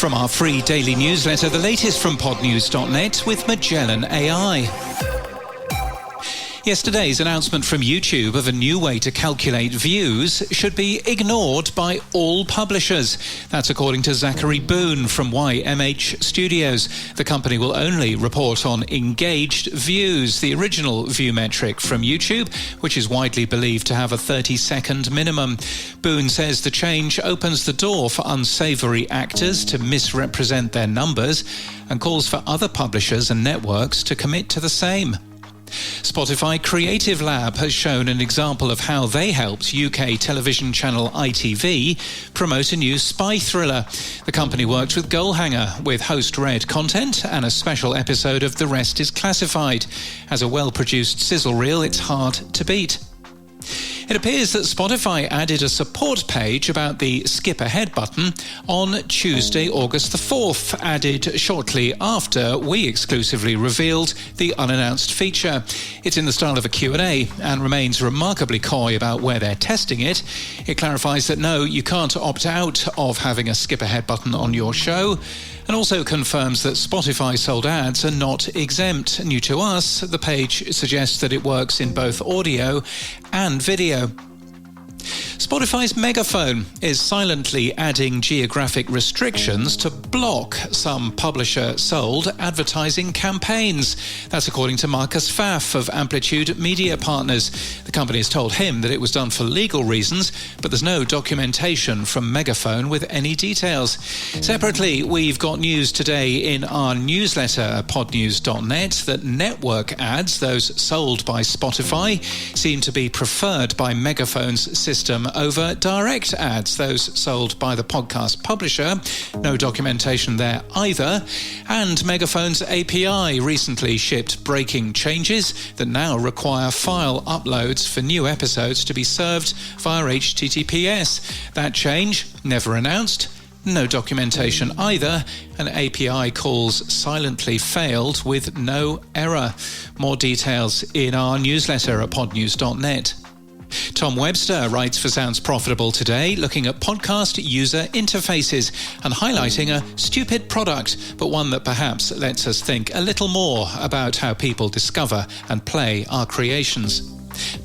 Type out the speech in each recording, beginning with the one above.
From our free daily newsletter, the latest from podnews.net with Magellan AI. Yesterday's announcement from YouTube of a new way to calculate views should be ignored by all publishers. That's according to Zachary Boone from YMH Studios. The company will only report on engaged views, the original view metric from YouTube, which is widely believed to have a 30-second minimum. Boone says the change opens the door for unsavory actors to misrepresent their numbers and calls for other publishers and networks to commit to the same. Spotify Creative Lab has shown an example of how they helped UK television channel ITV promote a new spy thriller. The company worked with Goalhanger with host-read content and a special episode of The Rest is Classified. As a well-produced sizzle reel, it's hard to beat. It appears that Spotify added a support page about the skip ahead button on Tuesday, August the 4th, added shortly after we exclusively revealed the unannounced feature. It's in the style of a Q&A and remains remarkably coy about where they're testing it. It clarifies that no, you can't opt out of having a skip ahead button on your show, and also confirms that Spotify sold ads are not exempt. New to us, the page suggests that it works in both audio and video. Spotify's Megaphone is silently adding geographic restrictions to block some publisher-sold advertising campaigns. That's according to Marcus Pfaff of Amplitude Media Partners. The company has told him that it was done for legal reasons, but there's no documentation from Megaphone with any details. Separately, we've got news today in our newsletter at podnews.net that network ads, those sold by Spotify, seem to be preferred by Megaphone's system over direct ads, those sold by the podcast publisher. No documentation there either. And Megaphone's API recently shipped breaking changes that now require file uploads for new episodes to be served via HTTPS. That change, never announced. No documentation either. An API calls silently failed with no error. More details in our newsletter at podnews.net. Tom Webster writes for Sounds Profitable today, looking at podcast user interfaces and highlighting a stupid product, but one that perhaps lets us think a little more about how people discover and play our creations.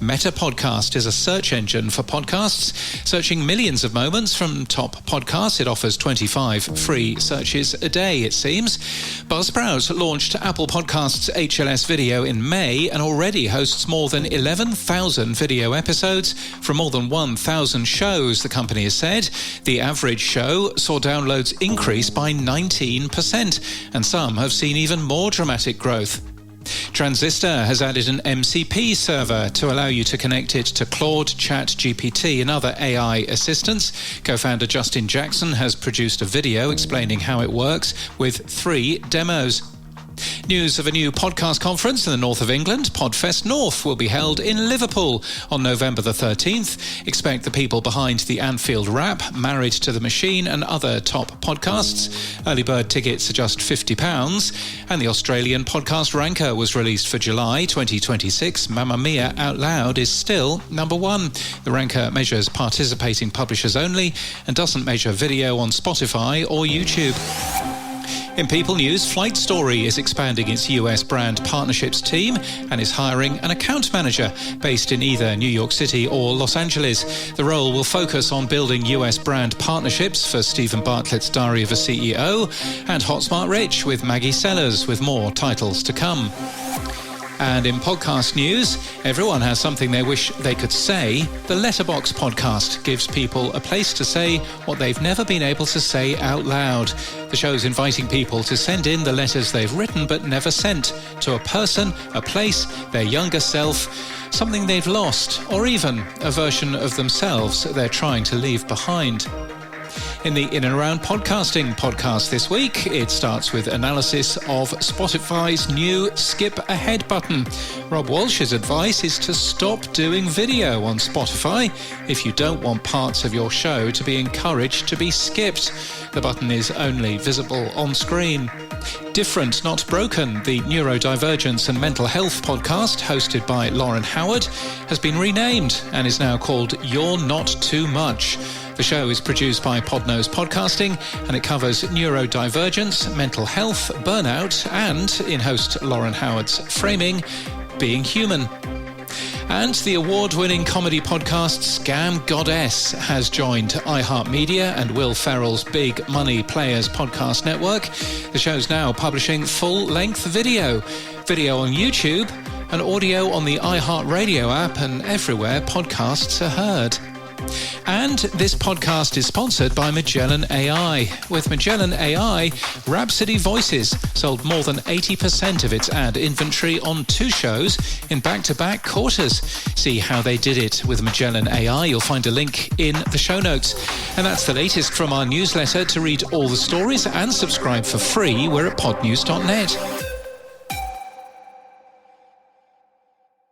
Meta Podcast is a search engine for podcasts. Searching millions of moments from top podcasts, it offers 25 free searches a day, it seems. Buzzsprout launched Apple Podcasts HLS Video in May and already hosts more than 11,000 video episodes from more than 1,000 shows, the company has said. The average show saw downloads increase by 19%, and some have seen even more dramatic growth. Transistor has added an MCP server to allow you to connect it to Claude, ChatGPT and other AI assistants. Co-founder Justin Jackson has produced a video explaining how it works with 3 demos. News of a new podcast conference in the north of England. Podfest North will be held in Liverpool on November the 13th. Expect the people behind the Anfield Rap, Married to the Machine and other top podcasts. Early bird tickets are just £50. And the Australian podcast ranker was released for July 2026. Mamma Mia Out Loud is still number 1. The ranker measures participating publishers only and doesn't measure video on Spotify or YouTube. In People News, Flight Story is expanding its US brand partnerships team and is hiring an account manager based in either New York City or Los Angeles. The role will focus on building US brand partnerships for Stephen Bartlett's Diary of a CEO and Hot Smart Rich with Maggie Sellers, with more titles to come. And in podcast news, everyone has something they wish they could say. The Letterbox podcast gives people a place to say what they've never been able to say out loud. The show's inviting people to send in the letters they've written but never sent to a person, a place, their younger self, something they've lost, or even a version of themselves they're trying to leave behind. In the In and Around Podcasting podcast this week, it starts with analysis of Spotify's new skip ahead button. Rob Walsh's advice is to stop doing video on Spotify if you don't want parts of your show to be encouraged to be skipped. The button is only visible on screen. Different Not Broken, the neurodivergence and mental health podcast hosted by Lauren Howard, has been renamed and is now called You're Not Too Much. The show is produced by Podnose Podcasting, and it covers neurodivergence, mental health, burnout, and, in host Lauren Howard's framing, being human. And the award-winning comedy podcast Scam Goddess has joined iHeartMedia and Will Ferrell's Big Money Players podcast network. The show's now publishing full-length video on YouTube, and audio on the iHeartRadio app and everywhere podcasts are heard. And this podcast is sponsored by Magellan AI. With Magellan AI, Rhapsody Voices sold more than 80% of its ad inventory on 2 shows in back-to-back quarters. See how they did it with Magellan AI. You'll find a link in the show notes. And that's the latest from our newsletter. To read all the stories and subscribe for free, we're at podnews.net.